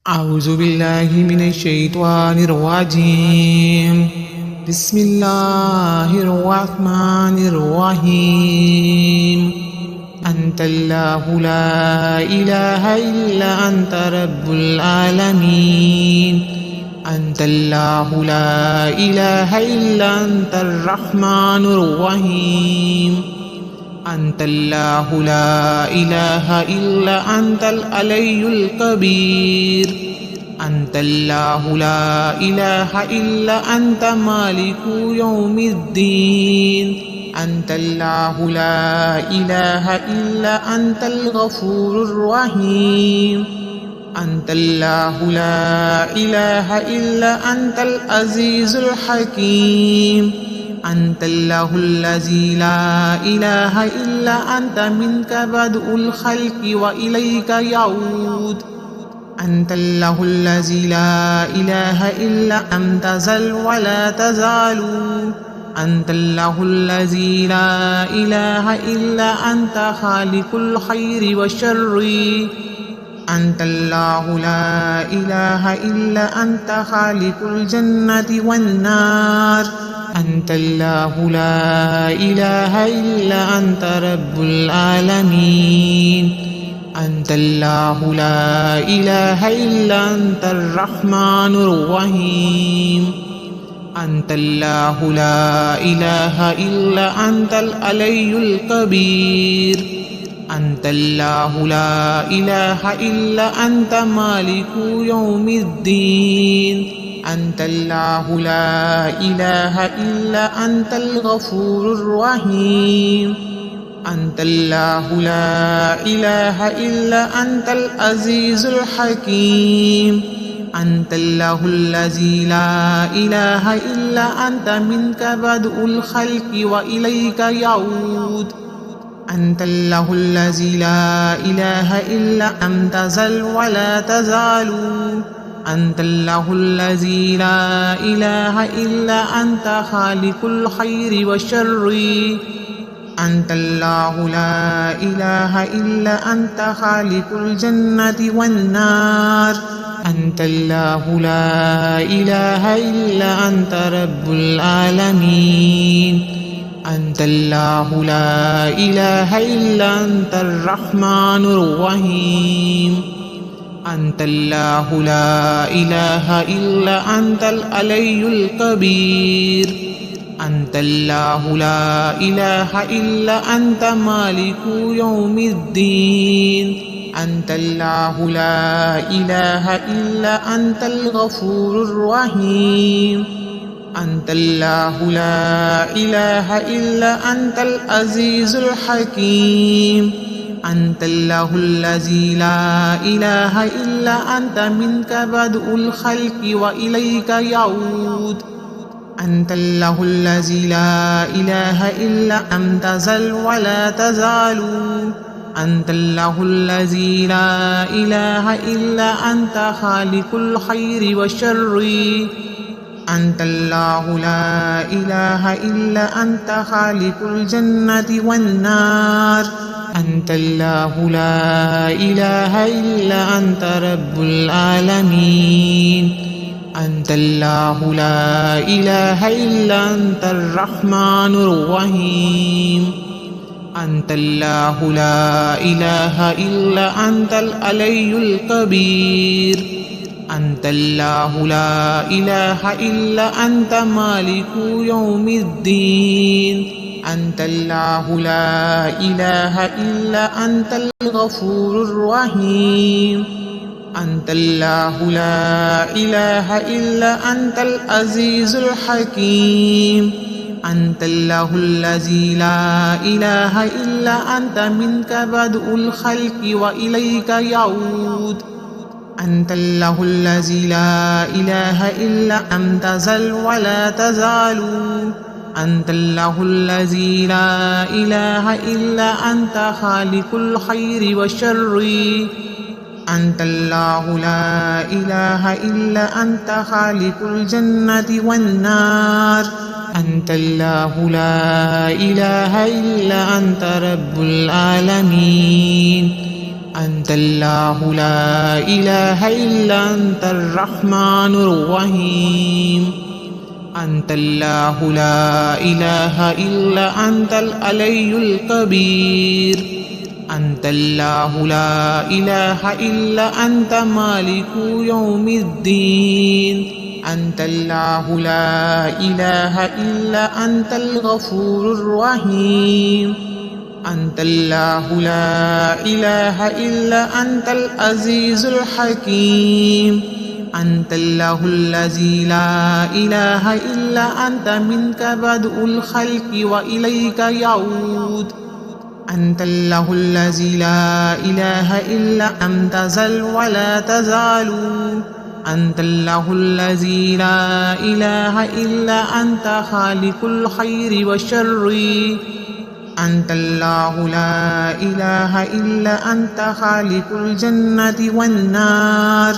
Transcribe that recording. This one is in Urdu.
أعوذ بالله من الشيطان الرجيم. بسم الله الرحمن الرحيم. أنت الله لا إله إلا أنت رب العالمين. أنت الله لا إله إلا أنت الرحمن الرحيم. أنت الله لا إله إلا أنت العلي الكبير. أنت الله لا إله إلا أنت مالك يوم الدين. أنت الله لا إله إلا أنت الغفور الرحيم. أنت الله لا إله إلا أنت العزيز الحكيم. أنت الله الذي لا إله إلا أنت منك بدء الخلق وإليك يعود. أنت الله الذي لا إله إلا أنت تزل ولا تزال. أنت الله الذي لا إله إلا أنت خالق الخير والشر. أنت الله لا إله إلا أنت خالق الجنة والنار. أنت الله لا إله إلا أنت رب العالمين. أنت الله لا إله إلا أنت الرحمن الرحيم. أنت الله لا إله إلا أنت العلي الكبير. أنت الله لا إله إلا أنت مالك يوم الدين. أنت الله لا إله إلا أنت الغفور الرحيم. أنت الله لا إله إلا أنت العزيز الحكيم. أنت الله الذي لا إله إلا أنت منك بدء الخلق وإليك يعود. أنت الله الذي لا إله إلا أنت تزل ولا تزال. أنت الله الذي لا إله إلا أنت خالق الخير والشر. أنت الله لا إله إلا أنت خالق الجنة والنار. أنت الله لا إله إلا أنت رب العالمين. أنت الله لا إله إلا أنت الرحمن الرحيم. أنت الله لا إله إلا أنت العلي الكبير. أنت الله لا إله إلا أنت مالك يوم الدين. أنت الله لا إله إلا أنت الغفور الرحيم. أنت الله لا إله إلا أنت العزيز الحكيم. أنت الله الذي لا إله إلا أنت منك بدء الخلق وإليك يعود. أنت الله الذي لا إله إلا أنت تزل ولا تزال. أنت الله الذي لا إله إلا أنت خالق الخير والشر. أنت الله لا إله إلا أنت خالق الجنة والنار. أنت الله لا إله إلا أنت رب العالمين. أنت الله لا إله إلا أنت الرحمن الرحيم. أنت الله لا إله إلا أنت العلي الكبير. أنت الله لا إله إلا أنت مالك يوم الدين. أنت الله لا إله إلا أنت الغفور الرحيم. أنت الله لا إله إلا أنت العزيز الحكيم. أنت الله الذي لا إله إلا أنت منك بدء الخلق وإليك يعود. أنت الله الذي لا إله إلا أنت تزل ولا تزال. أنت الله الذي لا إله إلا أنت خالق الخير والشر. أنت الله لا إله إلا أنت خالق الجنة والنار. أنت الله لا إله إلا أنت رب العالمين. أنت الله لا إله إلا أنت الرحمن الرحيم أنت الله لا إله إلا أنت العلي الكبير أنت الله لا إله إلا أنت مالك يوم الدين أنت الله لا إله إلا أنت الغفور الرحيم أنت الله لا إله إلا أنت العزيز الحكيم أنت الله الذي لا إله إلا أنت منك بدء الخلق وإليك يعود أنت الله الذي لا إله إلا أنت تزل ولا تزال أنت الله الذي لا إله إلا أنت خالق الخير والشر أنت الله لا إله إلا أنت خالق الجنة والنار